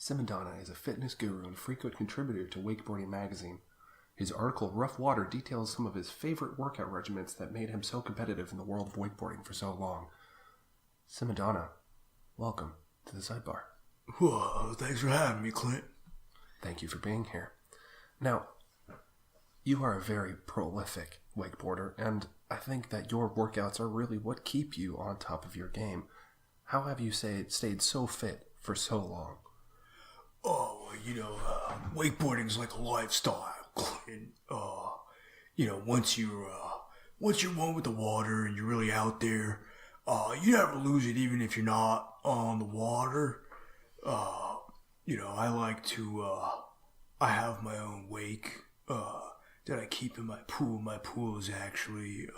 Simma Donna is a fitness guru and frequent contributor to Wakeboarding Magazine. His article, Rough Water, details some of his favorite workout regimens that made him so competitive in the world of wakeboarding for so long. Simma Donna, welcome to the Sidebar. Whoa, thanks for having me, Clint. Thank you for being here. Now, you are a very prolific wakeboarder, and I think that your workouts are really what keep you on top of your game. How have you stayed so fit for so long? Oh, wakeboarding's like a lifestyle, Clint. Once you're one with the water and you're really out there, you never lose it even if you're not on the water. I have my own wake that I keep in my pool. My pool is actually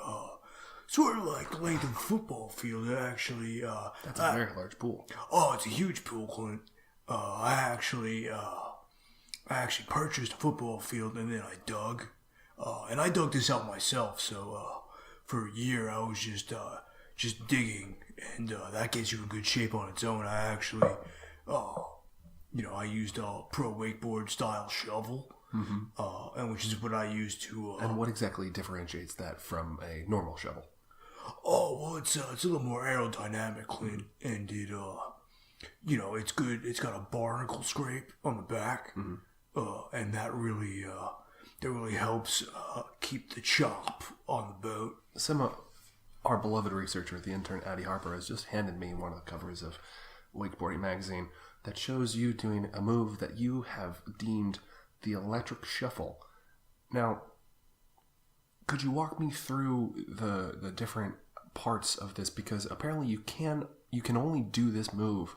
sort of like the length of a football field. That's a very large pool. Oh, it's a huge pool, Clint. I actually purchased a football field and then I dug. And I dug this out myself, so for a year I was just digging, and that gets you in good shape on its own. I used a pro wakeboard style shovel, and which is what I used to. And what exactly differentiates that from a normal shovel? Oh, well, it's a little more aerodynamic, Clint, and it's good. It's got a barnacle scrape on the back, and that really helps keep the chop on the boat. Simma, our beloved researcher, the intern Addie Harper, has just handed me one of the covers of Wakeboarding Magazine that shows you doing a move that you have deemed the electric shuffle. Now, could you walk me through the different parts of this? Because apparently you can only do this move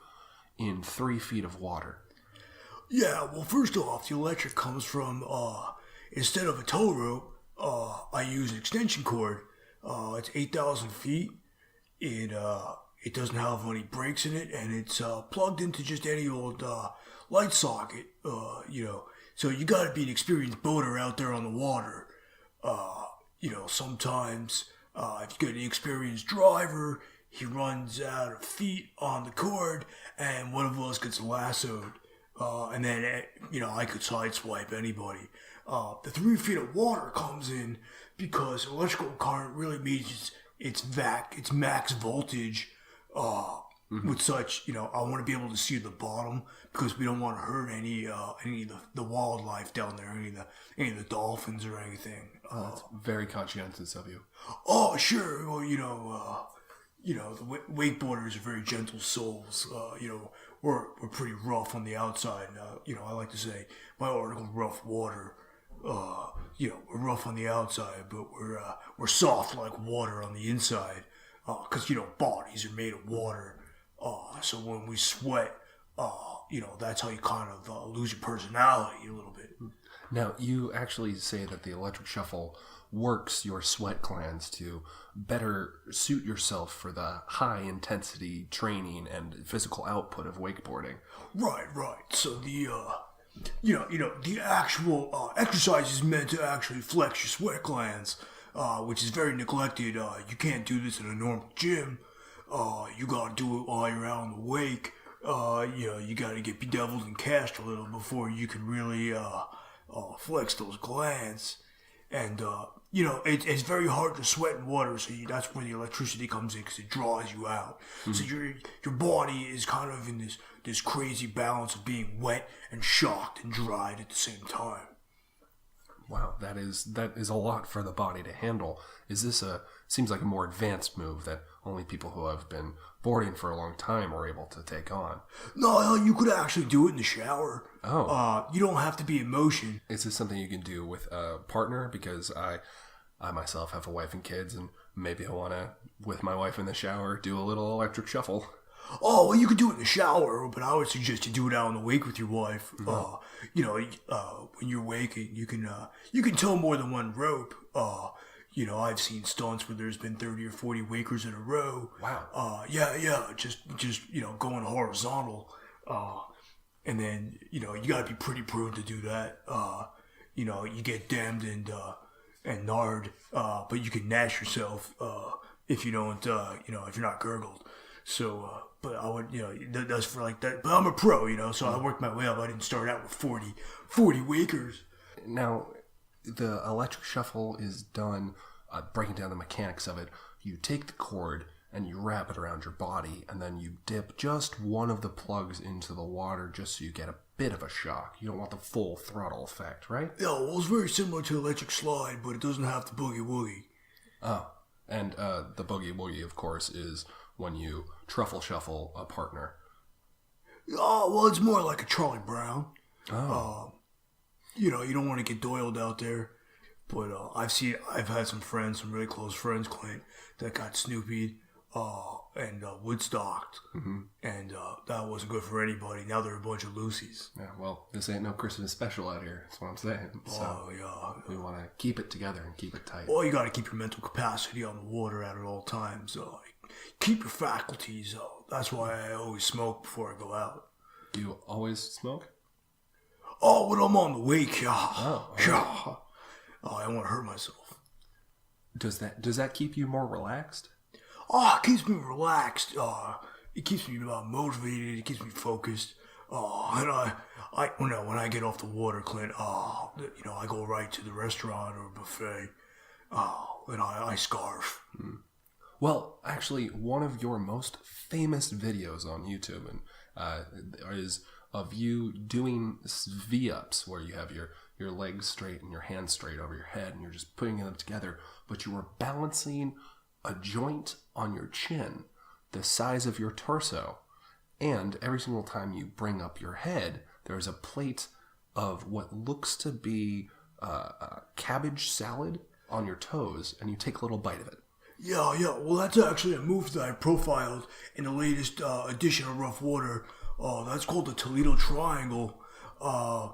in 3 feet of water. Yeah, well, first off, the electric comes from, instead of a tow rope, I use an extension cord. It's 8,000 feet. It doesn't have any brakes in it, and it's plugged into just any old light socket. So you got to be an experienced boater out there on the water. Sometimes if you get an experienced driver, he runs out of feet on the cord, and one of us gets lassoed. And then, I could sideswipe anybody. The 3 feet of water comes in because electrical current really means it's max voltage. With such, I want to be able to see the bottom because we don't want to hurt any of the wildlife down there, any of the dolphins or anything. That's very conscientious of you. Oh, sure. Well, the wakeboarders are very gentle souls. We're pretty rough on the outside. I like to say my article, Rough Water. We're rough on the outside, but we're soft like water on the inside. Because bodies are made of water. So when we sweat, that's how you kind of lose your personality a little bit. Now, you actually say that the electric shuffle works your sweat glands to better suit yourself for the high intensity training and physical output of wakeboarding. Right. So the actual exercise is meant to actually flex your sweat glands, which is very neglected. You can't do this in a normal gym. You gotta do it while you're out on the wake. You gotta get bedeviled and cashed a little before you can really flex those glands. And it's very hard to sweat in water, so that's where the electricity comes in because it draws you out. So your body is kind of in this crazy balance of being wet and shocked and dried at the same time. Wow, that is a lot for the body to handle. Seems like a more advanced move that only people who have been boarding for a long time are able to take on? No, you could actually do it in the shower. Oh. You don't have to be in motion. Is this something you can do with a partner? Because I myself have a wife and kids, and maybe I want to, with my wife in the shower, do a little electric shuffle. Oh, well, you could do it in the shower, but I would suggest you do it out on the wake with your wife. When you're waking, you can tow more than one rope. I've seen stunts where there's been 30 or 40 wakers in a row. Wow. Just going horizontal. And then, you gotta be pretty prone to do that. You get damned and nard, but you can gnash yourself, if you don't, if you're not gurgled. So, but I would, that's for like that. But I'm a pro, so I worked my way up. I didn't start out with 40 wakers. Now, the electric shuffle is done, breaking down the mechanics of it. You take the cord and you wrap it around your body, and then you dip just one of the plugs into the water just so you get a bit of a shock. You don't want the full throttle effect, right? Yeah, well, it's very similar to electric slide, but it doesn't have the boogie woogie. Oh, and the boogie woogie, of course, is when you truffle shuffle a partner. Oh, well, it's more like a Charlie Brown. Oh. You don't want to get doiled out there. But I've had some really close friends, Clint, that got Snoopy and Woodstocked. Mm-hmm. And that wasn't good for anybody. Now they're a bunch of Lucy's. Yeah, well, this ain't no Christmas special out here. That's what I'm saying. So yeah. We want to keep it together and keep it tight. Well, you got to keep your mental capacity on the water at all times. Keep your faculties. That's why I always smoke before I go out. You always smoke? Oh, when I'm on the wake, yeah. Oh, yeah. Oh, I don't want to hurt myself. Does that keep you more relaxed? Oh, it keeps me relaxed. It keeps me motivated. It keeps me focused. And when I get off the water, Clint, I go right to the restaurant or buffet. And I scarf. Hmm. Well, actually, one of your most famous videos on YouTube is of you doing V-ups, where you have your legs straight and your hands straight over your head, and you're just putting them together, but you are balancing a joint on your chin the size of your torso, and every single time you bring up your head, there's a plate of what looks to be cabbage salad on your toes, and you take a little bite of it. Yeah. Well, that's actually a move that I profiled in the latest edition of Rough Water. That's called the Toledo Triangle. The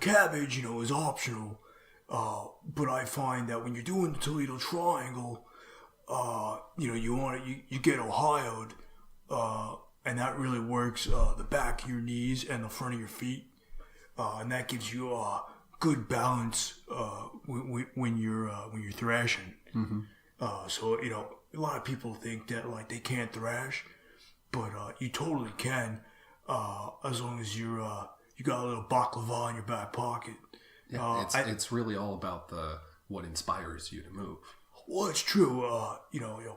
cabbage, is optional. But I find that when you're doing the Toledo Triangle, you get Ohio'd, and that really works the back of your knees and the front of your feet, and that gives you good balance when you're thrashing. Mm-hmm. So a lot of people think that like they can't thrash, but you totally can, as long as you got a little baklava in your back pocket. Yeah, it's really all about what inspires you to move. Well, it's true.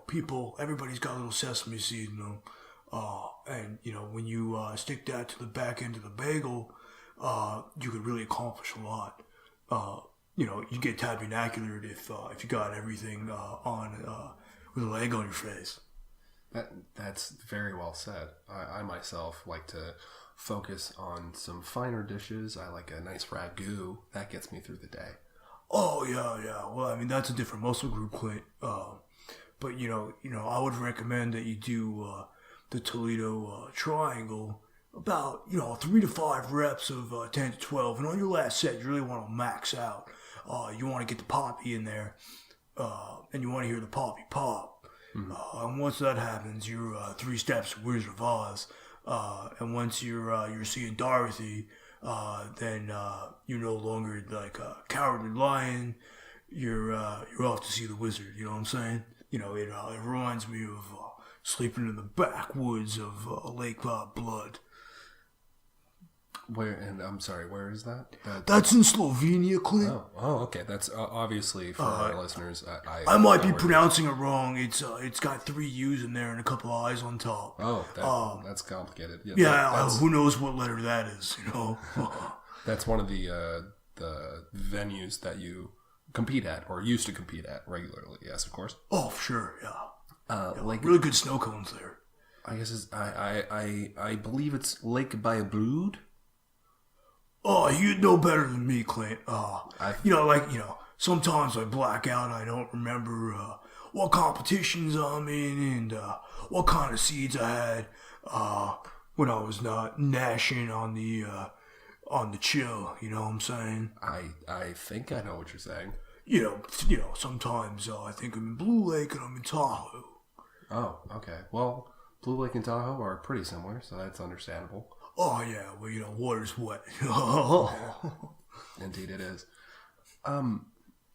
People, everybody's got a little sesame seed in them. And when you stick that to the back end of the bagel, you could really accomplish a lot. You get tabernacular if you got everything on with a leg on your face. That's very well said. I myself like to focus on some finer dishes. I like a nice ragu. That gets me through the day. Oh, yeah. Well, I mean, that's a different muscle group, Clint. But, I would recommend that you do the Toledo Triangle about, 3 to 5 reps of 10 to 12. And on your last set, you really want to max out. You want to get the poppy in there, and you want to hear the poppy pop. Mm-hmm. And once that happens, you're 3 steps to Wizard of Oz. And once you're seeing Dorothy, then you're no longer like a cowardly lion. You're off to see the wizard. You know what I'm saying? It reminds me of sleeping in the backwoods of Lake Blood. I'm sorry, where is that? That's in Slovenia, Clint. Oh, okay. That's obviously for our listeners. I might be pronouncing it wrong. It's got 3 U's in there and a couple of I's on top. Oh, that's complicated. Who knows what letter that is? That's one of the venues that you compete at or used to compete at regularly. Yes, of course. Oh, sure, yeah. Really good snow cones there. I guess I believe it's Lake Byablood. Oh, you'd know better than me, Clint. Sometimes I black out. I don't remember what competitions I'm in and what kind of seeds I had when I was not gnashing on the chill. You know what I'm saying? I think I know what you're saying. Sometimes I think I'm in Blue Lake and I'm in Tahoe. Oh, okay. Well, Blue Lake and Tahoe are pretty similar, so that's understandable. Oh, yeah. Well, water's wet. Indeed it is.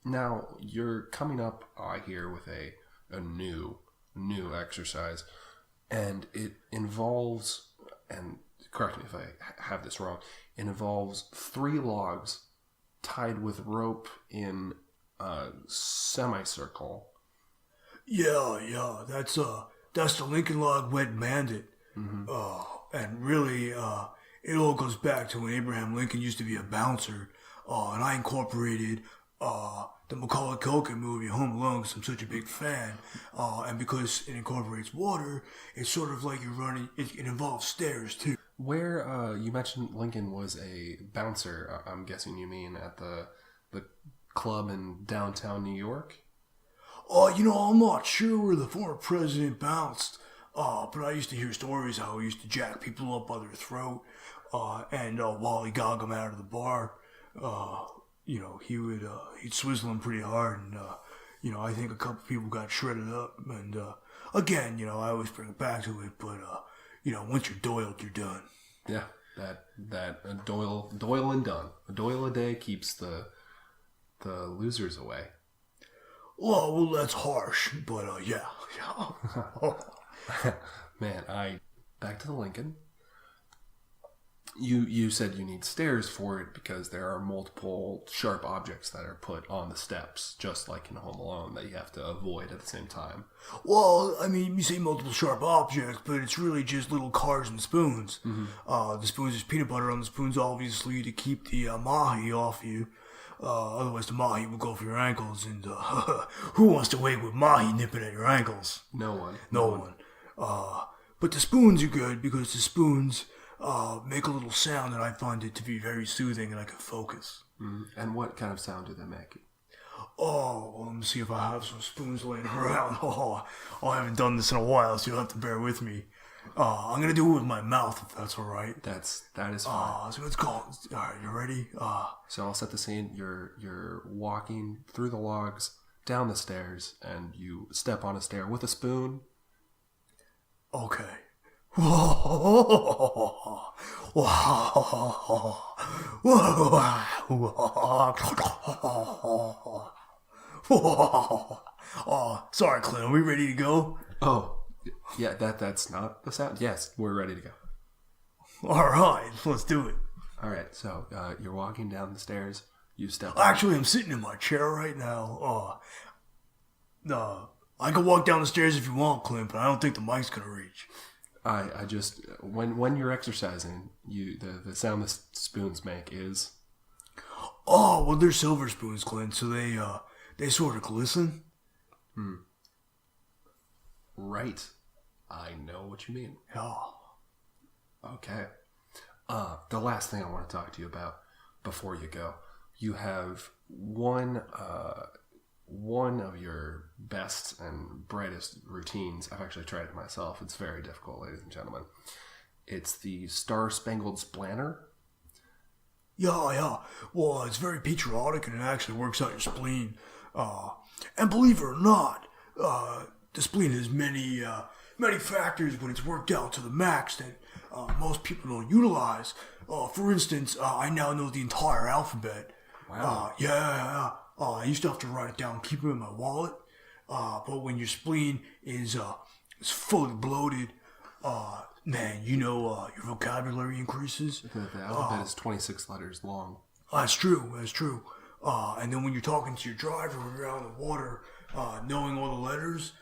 Now, you're coming up here with a new new exercise, and it involves, and correct me if I have this wrong, it involves 3 logs tied with rope in a semicircle. Yeah, that's the Lincoln Log Wet Bandit. Mm-hmm. And really, it all goes back to when Abraham Lincoln used to be a bouncer, and I incorporated the Macaulay Culkin movie Home Alone because I'm such a big fan, and because it incorporates water, it's sort of like you're running. It involves stairs too. Where you mentioned Lincoln was a bouncer, I'm guessing you mean at the club in downtown New York? I'm not sure where the former president bounced, but I used to hear stories how he used to jack people up by their throat, and while he got them out of the bar, he'd swizzle them pretty hard, and I think a couple people got shredded up, and again, I always bring it back to it, but once you're doiled, you're done. Yeah, that Doyle and done. A Doyle a day keeps the losers away. Well, that's harsh, but yeah. Man, back to the Lincoln. You said you need stairs for it because there are multiple sharp objects that are put on the steps, just like in Home Alone, that you have to avoid at the same time. Well, I mean, you say multiple sharp objects, but it's really just little cars and spoons. Mm-hmm. The spoons, there's peanut butter on the spoons, obviously, to keep the mahi off you. Otherwise, the mahi will go for your ankles, and who wants to wake with mahi nipping at your ankles? No one. No one. But the spoons are good because the spoons make a little sound, and I find it to be very soothing, and I can focus. Mm-hmm. And what kind of sound do they make? Oh, well, let me see if I have some spoons laying around. I haven't done this in a while, so you'll have to bear with me. I'm gonna do it with my mouth, if that's all right. That is fine. So let's go. All right, you ready? So I'll set the scene. You're walking through the logs, down the stairs, and you step on a stair with a spoon. Okay. Sorry, Clint. Are we ready to go? Oh, yeah. That's not the sound. Yes, we're ready to go. All right, let's do it. All right. So you're walking down the stairs. You step. Actually, I'm sitting in my chair right now. I can walk down the stairs if you want, Clint, but I don't think the mic's gonna reach. I just when you're exercising, the sound the spoons make is. Oh, well, they're silver spoons, Clint, so they sort of glisten. Right. I know what you mean. Oh. Okay. The last thing I want to talk to you about before you go, you have one of your best and brightest routines. I've actually tried it myself. It's very difficult, ladies and gentlemen. It's the Star Spangled Splanter. Yeah. Well, it's very patriotic, and it actually works out your spleen. And believe it or not, the spleen has many factors when it's worked out to the max that most people don't utilize. For instance, I now know the entire alphabet. Wow. Yeah. I used to have to write it down, keep it in my wallet. But when your spleen is fully bloated, man, your vocabulary increases. The alphabet is 26 letters long. That's true. And then when you're talking to your driver when you're out on the water, knowing all the letters,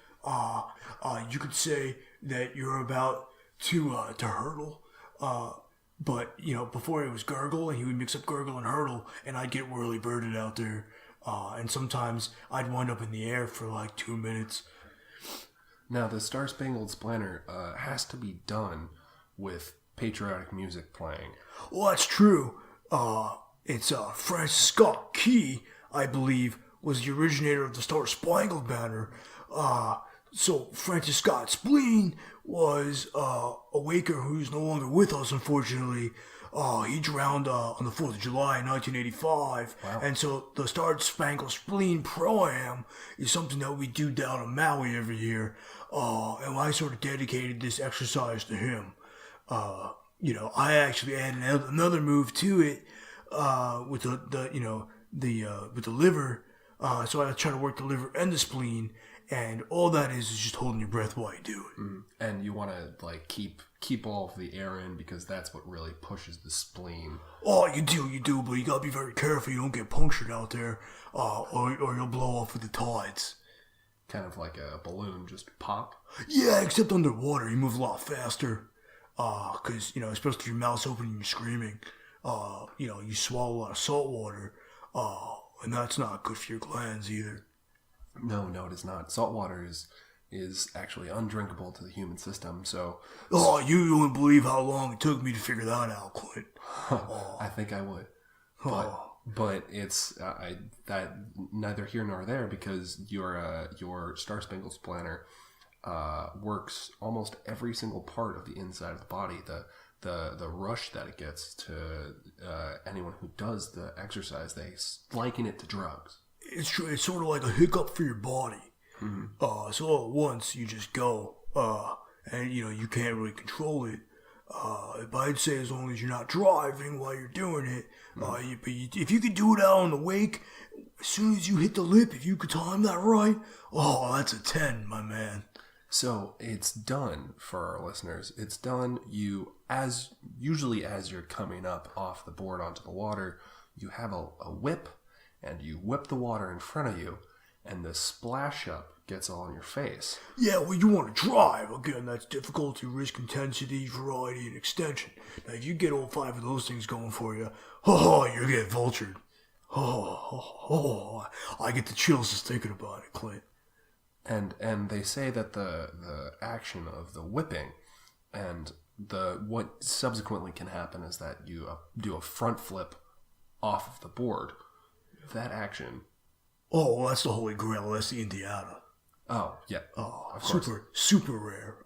you could say that you're about to hurdle. But before it was gurgle, and he would mix up gurgle and hurdle, and I'd get whirly birded out there. And sometimes I'd wind up in the air for like 2 minutes. Now, the Star Spangled Splanter has to be done with patriotic music playing. Well, that's true. It's Francis Scott Key, I believe, was the originator of the Star Spangled Banner. So Francis Scott Spleen was a waker who's no longer with us, unfortunately. He drowned on the 4th of July in 1985. Wow. And so the Star Spangled Spleen Pro-Am is something that we do down in Maui every year. And I sort of dedicated this exercise to him. I actually added another move to it with the liver. So I try to work the liver and the spleen. and all that is just holding your breath while you do it. And you want to like keep all of the air in because that's what really pushes the spleen. Oh, you do, but you gotta be very careful you don't get punctured out there, or you'll blow off with the tides. Kind of like a balloon, just pop. Yeah, except underwater, you move a lot faster. Because, especially if your mouth's open and you're screaming, you swallow a lot of salt water, and that's not good for your glands either. No, it is not. Salt water is actually undrinkable to the human system, so... Oh, you wouldn't believe how long it took me to figure that out, Clint. I think I would. But it's that neither here nor there because your Star Spangled Planner works almost every single part of the inside of the body. The rush that it gets to anyone who does the exercise, they liken it to drugs. It's true. It's sort of like a hiccup for your body. So all at once you just go, and you can't really control it. But I'd say as long as you're not driving while you're doing it, if you could do it out on the wake, as soon as you hit the lip, if you could time that right, that's a 10, my man. So it's done for our listeners. It's done. Usually as you're coming up off the board onto the water, you have a whip, and you whip the water in front of you, and the splash up gets all in your face. Yeah, well, you want to drive. Again, that's difficulty, risk, intensity, variety, and extension. Now, if you get all 5 of those things going for you, you're getting vultured. I get the chills just thinking about it, Clint. And they say that the action of the whipping and what subsequently can happen is that you do a front flip off of the board. That action. Oh, well, that's the Holy Grail. That's the Indiana. Oh, yeah. Of course. Super rare.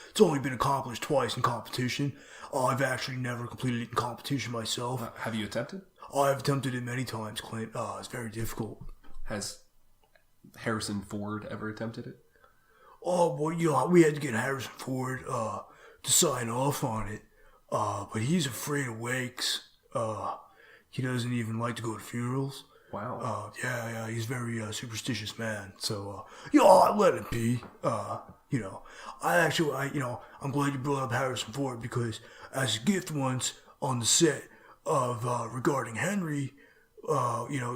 It's only been accomplished twice in competition. I've actually never completed it in competition myself. Have you attempted? I've attempted it many times, Clint. It's very difficult. Has Harrison Ford ever attempted it? Oh, well, we had to get Harrison Ford to sign off on it. But he's afraid of wakes. He doesn't even like to go to funerals. Wow. Yeah, he's a very superstitious man. So, I let it be. I'm glad you brought up Harrison Ford because as a gift once on the set of Regarding Henry,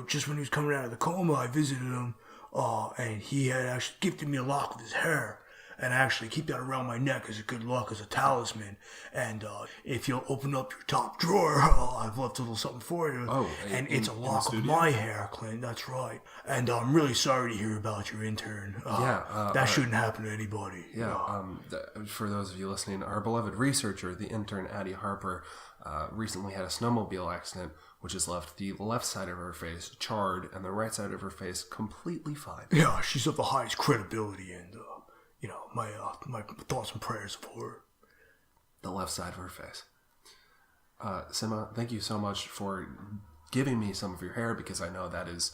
just when he was coming out of the coma, I visited him, and he had actually gifted me a lock of his hair. And actually keep that around my neck as a good luck, as a talisman. And if you'll open up your top drawer, I've left a little something for you. Oh, and it's a lock of my hair, Clint. That's right. And I'm really sorry to hear about your intern. That shouldn't happen to anybody. Yeah. For those of you listening, our beloved researcher, the intern Addie Harper, recently had a snowmobile accident, which has left the left side of her face charred and the right side of her face completely fine. Yeah, she's of the highest credibility and. My thoughts and prayers for her. The left side of her face. Simma, thank you so much for giving me some of your hair because I know that is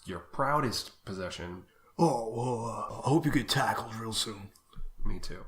your proudest possession. Oh, well, I hope you get tackled real soon. Me too.